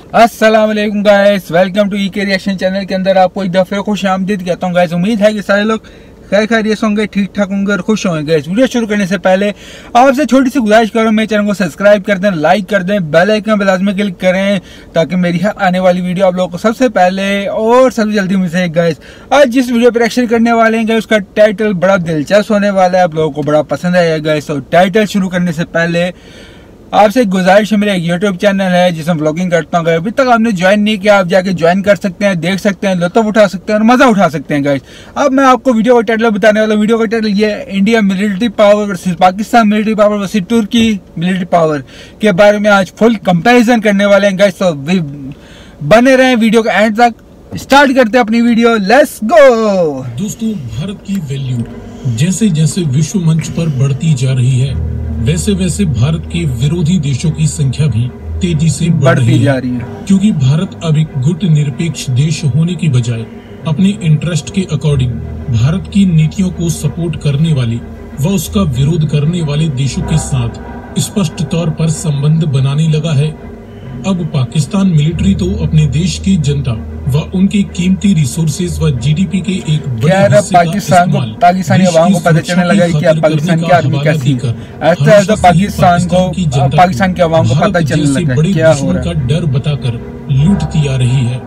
अस्सलाम वालेकुम guys, welcome to ईके रिएक्शन चैनल के अंदर आपको एक दफे खुश आमदीद कहता हूँ गाइस। उम्मीद है कि सारे लोग खैर खैरियत होंगे, ठीक ठाक होंगे और खुश होंगे। गाइस वीडियो शुरू करने से पहले आपसे छोटी सी गुजारिश करो, मेरे चैनल को सब्सक्राइब कर दें, लाइक कर दें, बेल आइकन पर लाजमी क्लिक करें ताकि मेरी आने वाली वीडियो आप लोगों को सबसे पहले और सबसे जल्दी मिल सके। गाइस आज जिस वीडियो पर रिएक्शन करने वाले हैं उसका टाइटल बड़ा दिलचस्प होने वाला है, आप लोगों को बड़ा पसंद आएगा। गाइस तो टाइटल शुरू करने से पहले आपसे एक गुजारिश है, मेरा एक यूट्यूब चैनल है जिसमें व्लॉगिंग करता हूँ। अभी तक आपने ज्वाइन नहीं किया, आप जाके ज्वाइन कर सकते हैं, देख सकते हैं, लुत्फ उठा सकते हैं और मजा उठा सकते हैं। गाइस अब मैं आपको वीडियो का टाइटल बताने वाला हूँ। वीडियो का टाइटल ये है, India military power versus Pakistan military power versus Turkey military power के बारे में आज फुल कंपैरिजन करने वाले हैं। गाइस तो बने रहे वीडियो के एंड तक। स्टार्ट करते हैं अपनी वीडियो, लेट्स गो। दोस्तों, भारत की वैल्यू जैसे जैसे विश्व मंच पर बढ़ती जा रही है, वैसे वैसे भारत के विरोधी देशों की संख्या भी तेजी से बढ़ती जा रही है। क्योंकि भारत अब एक गुट निरपेक्ष देश होने की बजाय अपने इंटरेस्ट के अकॉर्डिंग भारत की नीतियों को सपोर्ट करने वाले व उसका विरोध करने वाले देशों के साथ स्पष्ट तौर पर संबंध बनाने लगा है। अब पाकिस्तान मिलिट्री तो अपने देश की जनता व उनके कीमती रिसोर्सेज व जीडीपी के एक बड़े हिस्से का इस्तेमाल पाकिस्तानी अवाम को पता चलने लगा कि पाकिस्तान की आर्मी कैसी है। ऐसा पाकिस्तान के अवाम को पता चलने लगा क्या हो रहा है, का डर बताकर लूटती आ रही है।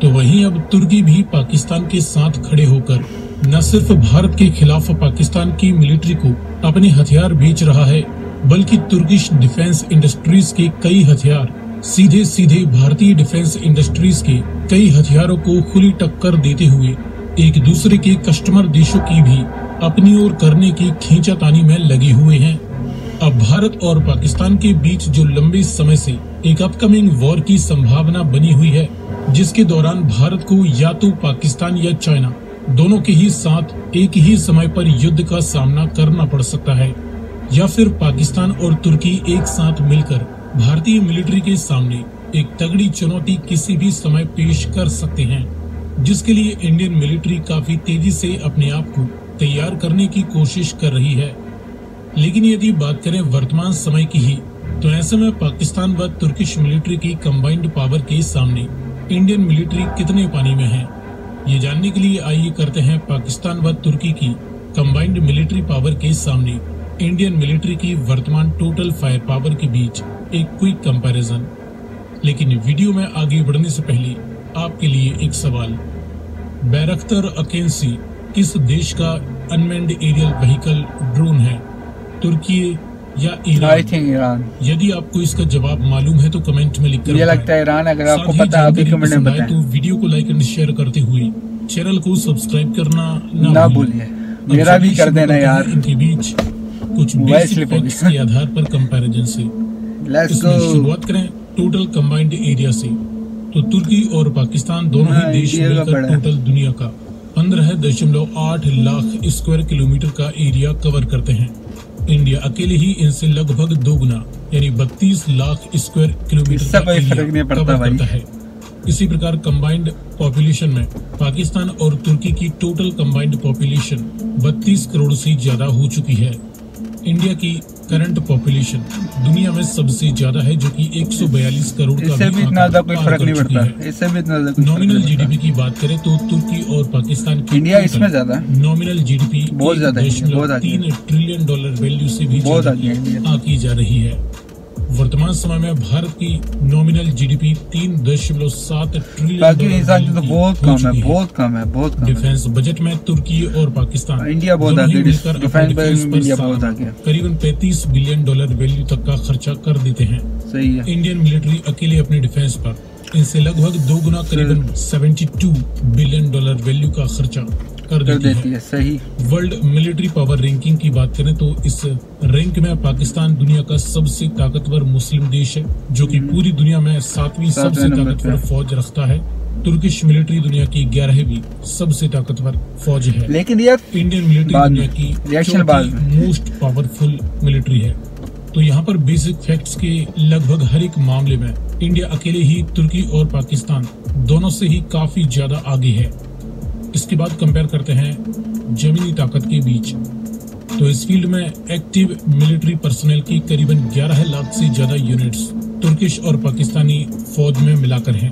तो वहीं अब तुर्की भी पाकिस्तान के साथ खड़े होकर न सिर्फ भारत के खिलाफ पाकिस्तान की मिलिट्री को अपने हथियार बेच रहा है, बल्कि तुर्किश डिफेंस इंडस्ट्रीज के कई हथियार सीधे सीधे भारतीय डिफेंस इंडस्ट्रीज के कई हथियारों को खुली टक्कर देते हुए एक दूसरे के कस्टमर देशों की भी अपनी ओर करने की खींचातानी में लगे हुए हैं। अब भारत और पाकिस्तान के बीच जो लंबे समय से एक अपकमिंग वॉर की संभावना बनी हुई है, जिसके दौरान भारत को या तो पाकिस्तान या चाइना दोनों के ही साथ एक ही समय पर युद्ध का सामना करना पड़ सकता है, या फिर पाकिस्तान और तुर्की एक साथ मिलकर भारतीय मिलिट्री के सामने एक तगड़ी चुनौती किसी भी समय पेश कर सकते हैं, जिसके लिए इंडियन मिलिट्री काफी तेजी से अपने आप को तैयार करने की कोशिश कर रही है। लेकिन यदि बात करें वर्तमान समय की ही, तो ऐसे में पाकिस्तान व तुर्किश मिलिट्री की कंबाइंड पावर के सामने इंडियन मिलिट्री कितने पानी में है, ये जानने के लिए आइए करते हैं पाकिस्तान व तुर्की की कंबाइंड मिलिट्री पावर के सामने इंडियन मिलिट्री की वर्तमान टोटल फायर पावर के बीच एक क्विक कंपैरिजन। लेकिन वीडियो में आगे बढ़ने से पहले आपके लिए एक सवाल, बैरख्तर अकेंसी किस देश का अनमैन्ड एरियल व्हीकल ड्रोन है, तुर्की या ईरान? I think Iran. यदि आपको इसका जवाब मालूम है तो कमेंट में लिखकर मुझे लगता है ईरान। अगर आपको पता है तो कमेंट में बताएं। तो वीडियो को लाइक एंड शेयर करते हुए चैनल को सब्सक्राइब करना ना भूलिए। मेरा भी कर देना यार। इनके बीच कुछ बेसिक फैक्ट्स के आधार पर कंपैरिजन से शुरुआत करें टोटल कंबाइंड एरिया से, तो तुर्की और पाकिस्तान दोनों ही देश मिलकर टोटल दुनिया का 15.8 लाख स्क्वायर किलोमीटर का एरिया कवर करते हैं। इंडिया अकेले ही इनसे लगभग दोगुना यानी 32 लाख स्क्वायर किलोमीटर का एरिया कवर करता है। इसी प्रकार कंबाइंड पॉपुलेशन में पाकिस्तान और तुर्की की टोटल कंबाइंड पॉपुलेशन 32 करोड़ से ज्यादा हो चुकी है। इंडिया की करंट पॉपुलेशन दुनिया में सबसे ज्यादा है, जो कि 142 करोड़ का भी इतना कोई फर्क नहीं पड़ता है। इससे भी इतना नॉमिनल जीडीपी की बात करें तो तुर्की और पाकिस्तान की इंडिया इसमें ज्यादा नॉमिनल जीडीपी बहुत ज्यादा है, 3 ट्रिलियन डॉलर वैल्यू से भी ज्यादा आंकी जा रही है। वर्तमान समय में भारत की नॉमिनल जीडीपी 3.7 ट्रिलियन तो बहुत कम है। डिफेंस बजट में तुर्की और पाकिस्तान इंडिया बहुत आगे, करीबन 35 बिलियन डॉलर वैल्यू तक का खर्चा कर देते हैं। सही है। इंडियन मिलिट्री अकेले अपने डिफेंस पर इनसे लगभग दोगुना करीबन 72 बिलियन डॉलर वैल्यू का खर्चा कर देती है। सही। वर्ल्ड मिलिट्री पावर रैंकिंग की बात करें तो इस रैंक में पाकिस्तान दुनिया का सबसे ताकतवर मुस्लिम देश है, जो कि पूरी दुनिया में 7वीं सबसे ताकतवर फौज रखता है। तुर्किश मिलिट्री दुनिया की 11वीं सबसे ताकतवर फौज है। लेकिन यार इंडियन मिलिट्री दुनिया की मोस्ट पावरफुल मिलिट्री है। तो यहाँ पर बेसिक फैक्ट्स के लगभग हर एक मामले में इंडिया अकेले ही तुर्की और पाकिस्तान दोनों से ही काफी ज्यादा आगे है। इसके बाद कंपेयर करते हैं जमीनी ताकत के बीच, तो इस फील्ड में एक्टिव मिलिट्री पर्सनल की करीबन 11 लाख से ज्यादा यूनिट्स तुर्किश और पाकिस्तानी फौज में मिलाकर हैं।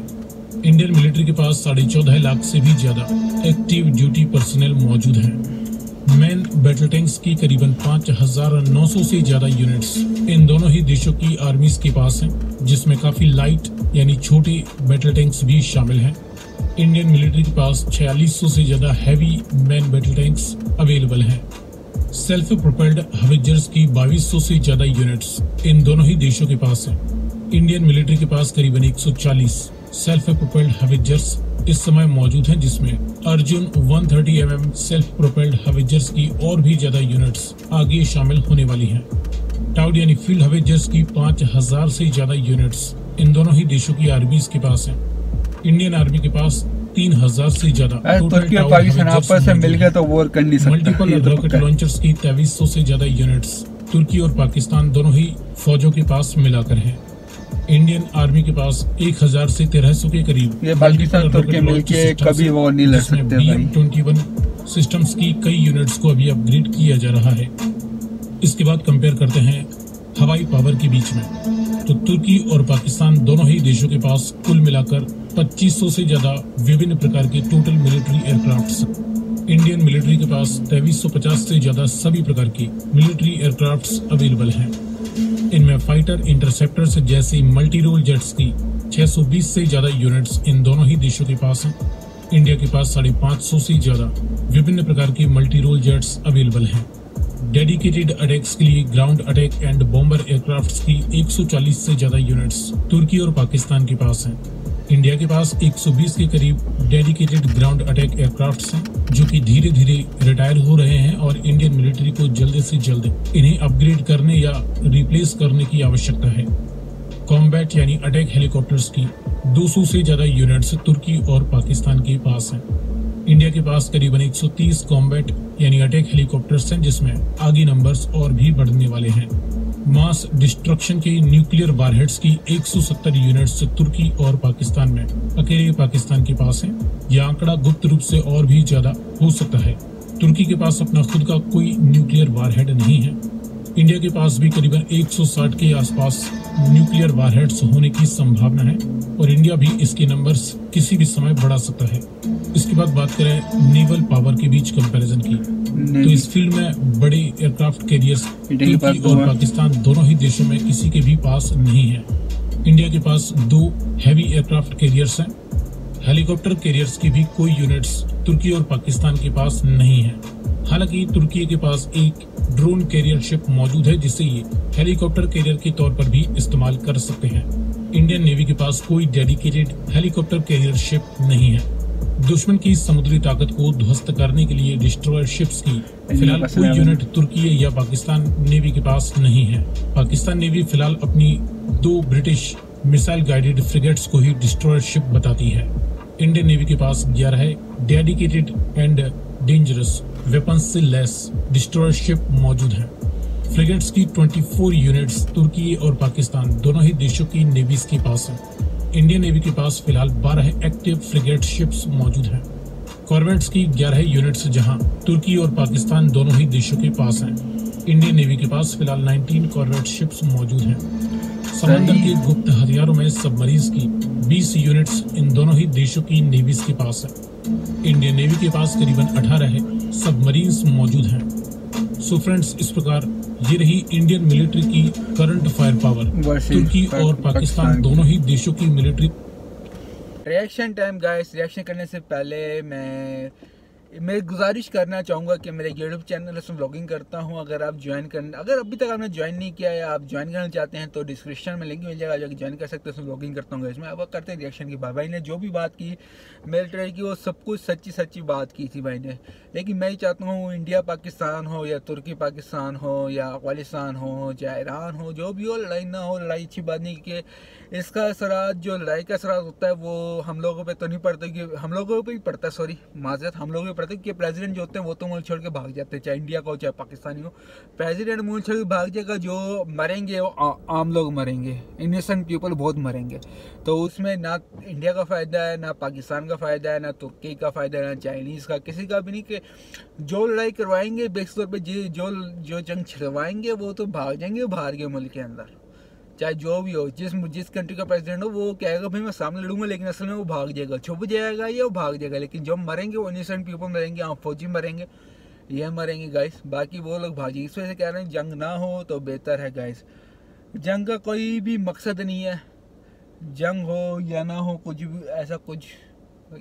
इंडियन मिलिट्री के पास 14.5 लाख से भी ज्यादा एक्टिव ड्यूटी पर्सनल मौजूद हैं। मेन बैटल टैंक्स की करीबन 5,900 से ज्यादा यूनिट्स इन दोनों ही देशों की आर्मीज के पास हैं, जिसमें काफी लाइट यानी छोटे बैटल टैंक्स भी शामिल हैं। इंडियन मिलिट्री के पास 4600 से ज्यादा heavy man battle tanks available हैं। सेल्फ प्रोपेल्ड हवेजर्स की 2200 से ज्यादा यूनिट्स इन दोनों ही देशों के पास हैं। इंडियन मिलिट्री के पास करीबन 140 सेल्फ प्रोपेल्ड हवेजर्स इस समय मौजूद हैं, जिसमें अर्जुन 130 mm सेल्फ प्रोपेल्ड हवेजर्स की और भी ज्यादा यूनिट्स आगे शामिल होने वाली हैं। टाउड यानी फील्ड हवेजर्स की 5000 से ज्यादा यूनिट्स इन दोनों ही देशों की आर्मीज के पास हैं। इंडियन आर्मी के पास 3000 से ज्यादा तुर्की और पाकिस्तान आपस में मिलकर तो वॉर कर नहीं सकते। मल्टीपल रॉकेट लॉन्चर्स की 2300 से ज्यादा यूनिट्स तुर्की और पाकिस्तान दोनों ही फौजों के पास मिलाकर हैं। इंडियन आर्मी के पास 1000 से 1300 के करीब ये पाकिस्तान तुर्की मिलके कभी वॉर नहीं लड़ सकते भाई। BM-21 सिस्टम्स की कई यूनिट्स को अभी अपग्रेड किया जा रहा है। इसके बाद कंपेयर करते हैं हवाई पावर के बीच में, तो तुर्की और पाकिस्तान दोनों ही देशों के पास कुल मिलाकर 2500 से ज्यादा विभिन्न प्रकार के total military aircrafts. Indian military के पास 2350 से ज्यादा सभी प्रकार की मिलिट्री एयरक्राफ्ट्स अवेलेबल हैं। इनमें फाइटर इंटरसेप्टर्स जैसी मल्टी रोल जेट्स की 620 से ज्यादा यूनिट्स इन दोनों ही देशों के पास हैं। इंडिया के पास 550 से ज्यादा विभिन्न प्रकार की मल्टी रोल जेट्स अवेलेबल हैं। डेडिकेटेड अटैक्स के लिए ground attack and bomber aircrafts की 140 से ज्यादा यूनिट्स तुर्की और पाकिस्तान के पास हैं। इंडिया के पास 120 के करीब डेडिकेटेड ग्राउंड अटैक एयरक्राफ्ट्स हैं, जो कि धीरे धीरे रिटायर हो रहे हैं और इंडियन मिलिट्री को जल्द से जल्द इन्हें अपग्रेड करने या रिप्लेस करने की आवश्यकता है। कॉम्बैट यानी अटैक हेलीकॉप्टर्स की 200 से ज्यादा यूनिट्स तुर्की और पाकिस्तान के पास हैं। इंडिया के पास करीबन 130 कॉम्बैट यानी अटैक हेलीकॉप्टर्स हैं, जिसमें आगे नंबर्स और भी बढ़ने वाले हैं। मास डिस्ट्रक्शन के न्यूक्लियर वारहेड्स की 170 यूनिट्स तुर्की और पाकिस्तान में अकेले पाकिस्तान के पास हैं। यह आंकड़ा गुप्त रूप से और भी ज्यादा हो सकता है। तुर्की के पास अपना खुद का कोई न्यूक्लियर वारहेड नहीं है। इंडिया के पास भी करीबन 160 के आसपास न्यूक्लियर वारहेड्स होने की संभावना है और इंडिया भी इसके नंबर्स किसी भी समय बढ़ा सकता है। इसके बाद बात करें नेवल पावर के बीच कंपैरिजन की, तो इस फील्ड में बड़े एयरक्राफ्ट कैरियर्स तुर्की और पाकिस्तान दोनों ही देशों में किसी के भी पास नहीं है। इंडिया के पास 2 हैवी एयरक्राफ्ट कैरियर्स हैं। हेलीकॉप्टर कैरियर्स की भी कोई यूनिट्स तुर्की और पाकिस्तान के पास नहीं है। हालांकि तुर्की के पास एक ड्रोन कैरियर शिप मौजूद है, जिसे ये हेलीकॉप्टर कैरियर के तौर पर भी इस्तेमाल कर सकते हैं। इंडियन नेवी के पास कोई डेडिकेटेड हेलीकॉप्टर कैरियर शिप नहीं है। दुश्मन की समुद्री ताकत को ध्वस्त करने के लिए डिस्ट्रॉयर शिप्स की फिलहाल कोई यूनिट तुर्की या पाकिस्तान नेवी के पास नहीं है। पाकिस्तान नेवी फिलहाल अपनी 2 ब्रिटिश मिसाइल गाइडेड फ्रिगेट्स को ही डिस्ट्रॉयर शिप बताती है। इंडियन नेवी के पास 11 है डेडिकेटेड एंड डेंजरस वेपन्स से लेस डिस्ट्रॉयर शिप मौजूद हैं। फ्रिगेट्स की 24 यूनिट्स तुर्की और पाकिस्तान दोनों ही देशों की नेवीज के पास हैं। इंडियन नेवी के पास फिलहाल 12 एक्टिव फ्रिगेट शिप्स मौजूद हैं। कॉर्वेट्स की 11 यूनिट्स जहां तुर्की और पाकिस्तान दोनों ही देशों के पास हैं। इंडियन नेवी के पास फिलहाल 19 कॉर्वेट शिप्स मौजूद हैं। समंदर के गुप्त हथियारों में सबमरीन्स की 20 यूनिट्स इन दोनों ही देशों की नेवीज के पास है। इंडियन नेवी के पास करीबन 18 सबमरीन्स मौजूद हैं। सो फ्रेंड्स, इस प्रकार ये रही इंडियन मिलिट्री की करंट फायर पावर तुर्की और पाकिस्तान दोनों ही देशों की military. Reaction time guys. Reaction करने से पहले मैं गुजारिश करना चाहूँगा कि मेरे यूट्यूब चैनल से व्लॉगिंग करता हूँ। अगर अभी तक आपने ज्वाइन नहीं किया या आप ज्वाइन करना चाहते हैं तो डिस्क्रिप्शन में लिंक मिल जाएगा, जाकर ज्वाइन कर सकते हैं। उसमें व्लॉगिंग करता हूँ इसमें। अब करते हैं रिएक्शन की। भाई ने जो भी बात की मिलिट्री की, वो सब कुछ सच्ची बात की थी भाई ने। लेकिन मैं ही चाहता हूँ इंडिया पाकिस्तान हो या तुर्की पाकिस्तान हो या अफगानिस्तान हो चाहे ईरान हो, जो भी हो, लड़ाई ना हो। लड़ाई अच्छी बात नहीं कि इसका असरात, जो लड़ाई का असरात होता है वो हम लोगों पे तो नहीं पड़ता, कि हम लोगों पे ही पड़ता है। सॉरी माजरत, हम लोगों पे पड़ता है कि प्रेसिडेंट जो होते हैं वो तो मुल्क छोड़ के भाग जाते हैं, चाहे इंडिया का हो चाहे पाकिस्तानी हो। प्रेसिडेंट मुल्क छोड़ के भाग जाएगा, जो मरेंगे वो आम लोग मरेंगे, इनोसेंट पीपल बहुत मरेंगे। तो उसमें ना इंडिया का फ़ायदा है, ना पाकिस्तान का फ़ायदा है, ना तुर्की का फ़ायदा है, ना चाइनीज़ का, किसी का भी नहीं। कि जो लड़ाई करवाएंगे बेस तौर पर जो जंग छिड़वाएंगे वो तो भाग जाएंगे बाहर के मुल्क के अंदर। चाहे जो भी हो, जिस कंट्री का प्रेसिडेंट हो, वो कहेगा भाई मैं सामने लड़ूंगा, लेकिन असल में वो भाग जाएगा, छुप जाएगा या वो भाग जाएगा। लेकिन जब मरेंगे वो इनोसेंट पीपल मरेंगे, आप फौजी मरेंगे, ये मरेंगे गाइस, बाकी वो लोग भाग जाएंगे। इस वजह से कह रहे हैं जंग ना हो तो बेहतर है गाइस। जंग का कोई भी मकसद नहीं है, जंग हो या ना हो, कुछ भी ऐसा कुछ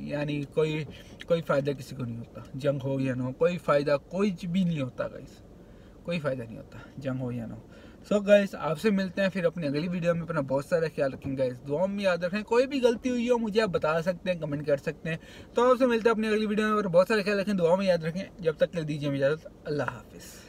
यानी कोई फ़ायदा किसी को नहीं होता। जंग हो या ना हो कोई फ़ायदा कुछ भी नहीं होता गाइस, कोई फ़ायदा नहीं होता जंग हो या ना हो। सो गाइस आपसे मिलते हैं फिर अपनी अगली वीडियो में। अपना बहुत सारा ख्याल रखें गाइस, दुआ में याद रखें। कोई भी गलती हुई हो मुझे आप बता सकते हैं, कमेंट कर सकते हैं। तो आपसे मिलते हैं अपनी अगली वीडियो में, बहुत सारा ख्याल रखें, दुआ में याद रखें। जब तक के लिए दीजिए इजाज़त, अल्लाह हाफिज़।